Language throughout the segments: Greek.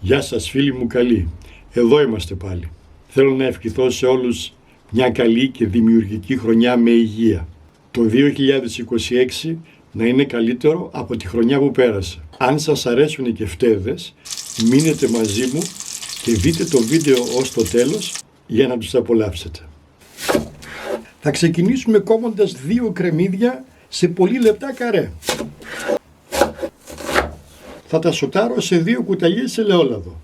Γεια σας φίλοι μου καλοί, εδώ είμαστε πάλι. Θέλω να ευχηθώ σε όλους μια καλή και δημιουργική χρονιά με υγεία. Το 2026 να είναι καλύτερο από τη χρονιά που πέρασε. Αν σας αρέσουν οι κεφτέδες, μείνετε μαζί μου και δείτε το βίντεο ως το τέλος για να τους απολαύσετε. Θα ξεκινήσουμε κόβοντας 2 κρεμμύδια σε πολύ λεπτά καρέ. Θα τα σοτάρω σε 2 κουταλιές ελαιόλαδο.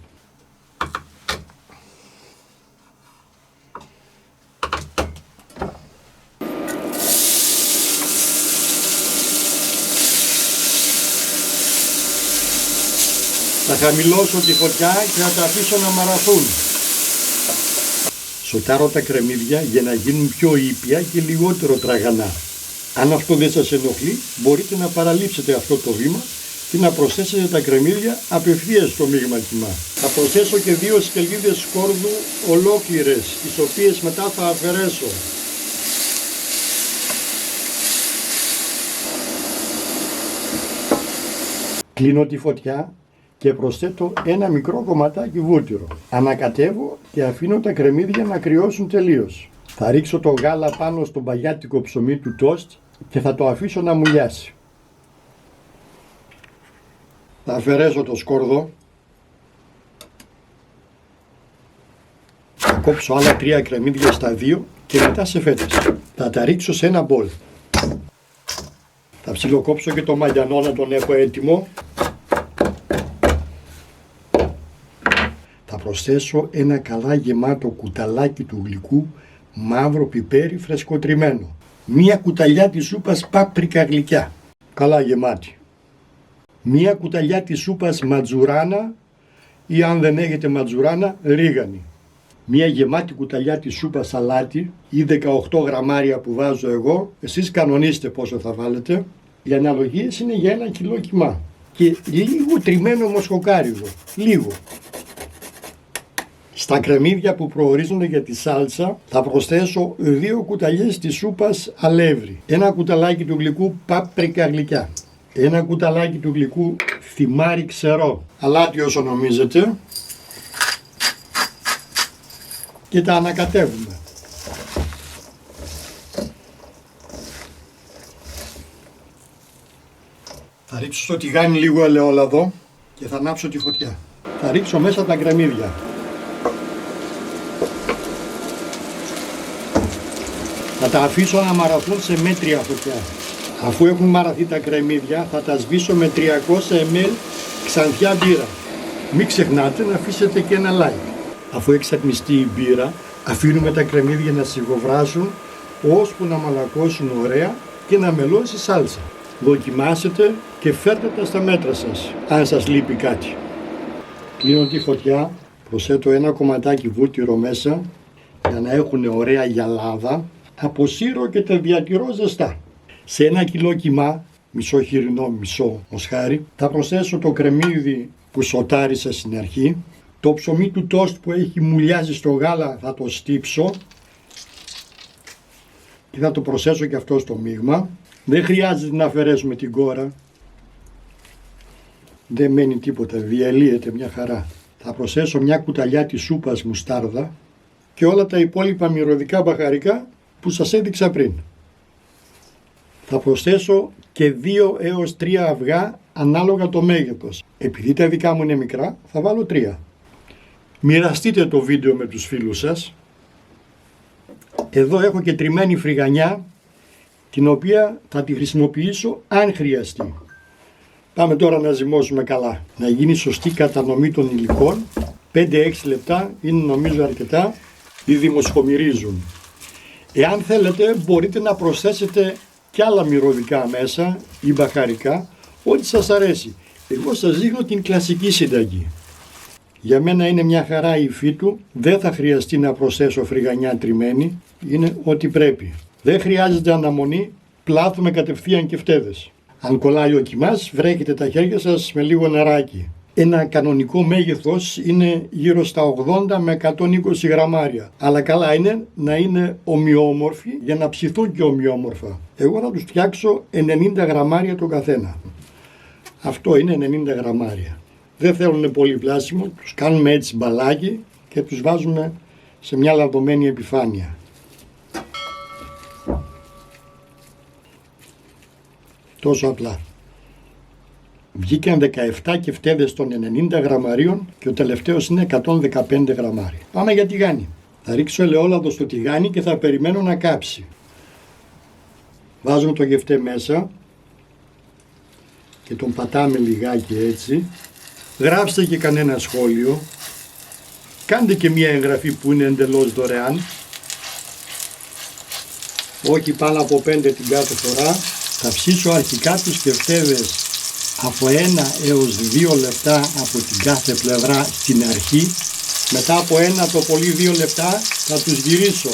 Θα χαμηλώσω τη φωτιά και θα τα αφήσω να μαραθούν. Σοτάρω τα κρεμμύδια για να γίνουν πιο ήπια και λιγότερο τραγανά. Αν αυτό δεν σας ενοχλεί, μπορείτε να παραλείψετε αυτό το βήμα και να προσθέσετε τα κρεμμύδια απευθείας στο μείγμα. Θα προσθέσω και 2 σκελίδες σκόρδου ολόκληρες, τις οποίες μετά θα αφαιρέσω. Κλείνω τη φωτιά και προσθέτω ένα μικρό κομματάκι βούτυρο. Ανακατεύω και αφήνω τα κρεμμύδια να κρυώσουν τελείως. Θα ρίξω το γάλα πάνω στο μπαγιάτικο ψωμί του τόστ και θα το αφήσω να μουλιάσει. Θα αφαιρέσω το σκόρδο. Θα κόψω άλλα 3 κρεμμύδια στα 2 και μετά σε φέτες. Θα τα ρίξω σε ένα μπολ. Θα ψιλοκόψω και το μαγιανό να τον έχω έτοιμο. Θα προσθέσω ένα καλά γεμάτο κουταλάκι του γλυκού μαύρο πιπέρι φρεσκοτριμμένο. 1 κουταλιά της σούπας πάπρικα γλυκιά, καλά γεμάτη. 1 κουταλιά της σούπας ματζουράνα ή αν δεν έχετε ματζουράνα ρίγανη. 1 γεμάτη κουταλιά της σούπας σαλάτι ή 18 γραμμάρια που βάζω εγώ. Εσείς κανονίστε πόσο θα βάλετε. Οι αναλογίες είναι για 1 κιλό κιμά. Και λίγο τριμμένο μοσχοκάριδο. Λίγο. Στα κρεμμύδια που προορίζονται για τη σάλτσα θα προσθέσω 2 κουταλιές της σούπας αλεύρι, 1 κουταλάκι του γλυκού πάπρικα γλυκιά, 1 κουταλάκι του γλυκού θυμάρι ξερό, αλάτι όσο νομίζετε, και τα ανακατεύουμε. Θα ρίξω στο τηγάνι λίγο ελαιόλαδο και θα ανάψω τη φωτιά. Θα ρίξω μέσα τα κρεμμύδια. Θα τα αφήσω να μαραθούν σε μέτρια φωτιά. Αφού έχουν μαραθεί τα κρεμμύδια θα τα σβήσω με 300 ml ξανθιά μπύρα. Μην ξεχνάτε να αφήσετε και ένα like. Αφού εξατμιστεί η μπύρα αφήνουμε τα κρεμμύδια να σιγοβράσουν ώσπου να μαλακώσουν ωραία και να μελώσει σάλτσα. Δοκιμάσετε και φέρτε τα στα μέτρα σας αν σας λείπει κάτι. Κλείνω τη φωτιά, προσθέτω 1 κομματάκι βούτυρο μέσα για να έχουν ωραία γυαλάδα. Αποσύρω και τα διατηρώ ζεστά. Σε 1 κιλό κιμά, μισό χοιρινό, μισό μοσχάρι, θα προσθέσω το κρεμμύδι που σοτάρισα στην αρχή. Το ψωμί του τόστ που έχει μουλιάσει στο γάλα θα το στύψω και θα το προσθέσω και αυτό στο μείγμα. Δεν χρειάζεται να αφαιρέσουμε την κόρα. Δεν μένει τίποτα, διαλύεται μια χαρά. Θα προσθέσω 1 κουταλιά της σούπας μουστάρδα και όλα τα υπόλοιπα μυρωδικά μπαχαρικά που σας έδειξα πριν. Θα προσθέσω και 2 έως 3 αυγά ανάλογα το μέγεθος. Επειδή τα δικά μου είναι μικρά θα βάλω 3. Μοιραστείτε το βίντεο με τους φίλους σας. Εδώ έχω και τριμμένη φρυγανιά την οποία θα τη χρησιμοποιήσω αν χρειαστεί. Πάμε τώρα να ζυμώσουμε καλά. Να γίνει σωστή κατανομή των υλικών. 5-6 λεπτά είναι νομίζω αρκετά. Ήδη μοσχομυρίζουν. Εάν θέλετε μπορείτε να προσθέσετε και άλλα μυρωδικά μέσα ή μπαχαρικά, ό,τι σας αρέσει. Εγώ σας δείχνω την κλασική συνταγή. Για μένα είναι μια χαρά η υφή του, δεν θα χρειαστεί να προσθέσω φρυγανιά τριμμένη, είναι ό,τι πρέπει. Δεν χρειάζεται αναμονή, πλάθουμε κατευθείαν κεφτέδες. Αν κολλάει ο κιμάς, βρέχετε τα χέρια σας με λίγο νεράκι. Ένα κανονικό μέγεθος είναι γύρω στα 80 με 120 γραμμάρια. Αλλά καλά είναι να είναι ομοιόμορφοι για να ψηθούν και ομοιόμορφα. Εγώ θα τους φτιάξω 90 γραμμάρια το καθένα. Αυτό είναι 90 γραμμάρια. δεν θέλουν πολύ πλάσιμο, τους κάνουμε έτσι μπαλάκι και τους βάζουμε σε μια λαδωμένη επιφάνεια. Τόσο απλά. Βγήκαν 17 κεφτέδες των 90 γραμμαρίων και ο τελευταίος είναι 115 γραμμάρια. Πάμε για τηγάνι. Θα ρίξω ελαιόλαδο στο τηγάνι και θα περιμένω να κάψει. Βάζουμε το γευτέ μέσα και τον πατάμε λιγάκι έτσι. Γράψτε και κανένα σχόλιο. Κάντε και μια εγγραφή που είναι εντελώς δωρεάν. Όχι πάνω από 5 την κάθε φορά. Θα ψήσω αρχικά τους κεφτέδες από 1 έως 2 λεπτά από την κάθε πλευρά στην αρχή. Μετά από 1 το πολύ 2 λεπτά θα τους γυρίσω.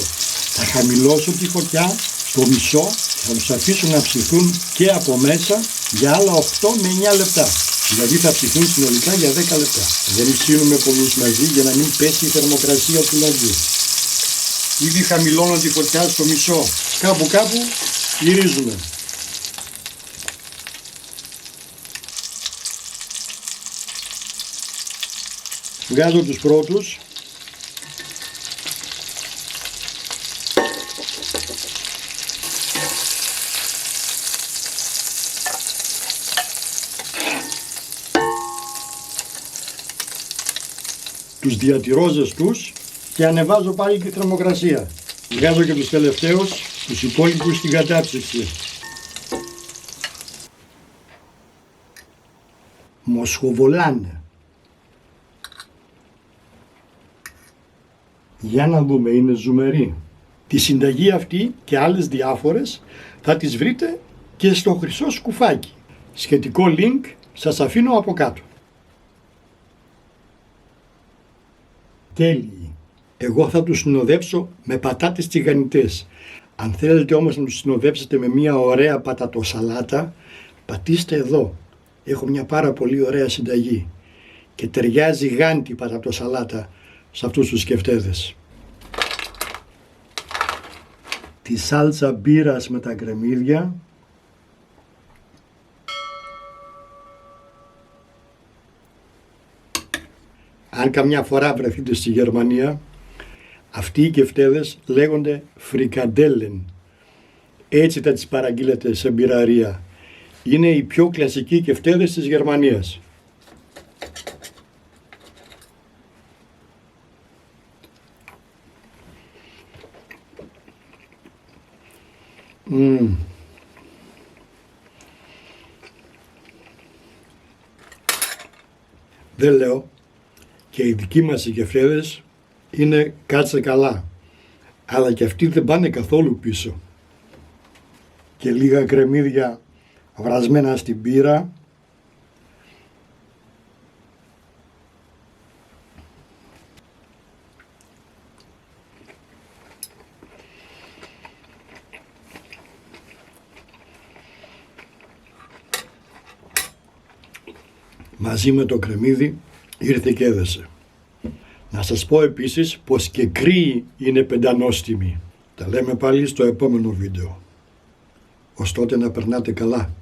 Θα χαμηλώσω τη φωτιά στο μισό και θα τους αφήσω να ψηθούν και από μέσα για άλλα 8 με 9 λεπτά. Δηλαδή θα ψηθούν συνολικά για 10 λεπτά. Δεν ψήνουμε πολλούς μαζί για να μην πέσει η θερμοκρασία του λαδιού. Ήδη χαμηλώνω τη φωτιά στο μισό. Κάπου γυρίζουμε. Βγάζω τους πρώτους. Τους διατηρώ ζεστούς και ανεβάζω πάλι τη θερμοκρασία. Βγάζω και τους τελευταίους, τους υπόλοιπους στην κατάψυξη. Μοσχοβολάνε. Για να δούμε, είναι ζουμερή. Τη συνταγή αυτή και άλλες διάφορες θα τις βρείτε και στο χρυσό σκουφάκι. Σχετικό link σας αφήνω από κάτω. Τέλειοι. Εγώ θα τους συνοδεύσω με πατάτες τηγανιτές. Αν θέλετε όμως να τους συνοδεύσετε με μια ωραία πατατοσαλάτα, πατήστε εδώ. Έχω μια πάρα πολύ ωραία συνταγή και ταιριάζει γάντι πατατοσαλάτα σε αυτούς τους κεφτέδες. Τη σάλτσα μπύρας με τα κρεμμύδια. Αν καμιά φορά βρεθείτε στη Γερμανία, αυτοί οι κεφτέδες λέγονται φρικαντέλεν. Έτσι θα τις παραγγείλετε σε μπυραρία. Είναι οι πιο κλασικοί κεφτέδες της Γερμανίας. Δεν λέω, και οι δικοί μας οι κεφτέδες είναι κάτσε καλά, αλλά και αυτοί δεν πάνε καθόλου πίσω. Και λίγα κρεμμύδια βρασμένα στην πύρα. Μαζί με το κρεμμύδι ήρθε και έδεσε. Να σας πω επίσης πως και κρύοι είναι πεντανόστιμοι. Τα λέμε πάλι στο επόμενο βίντεο. Ως τότε να περνάτε καλά.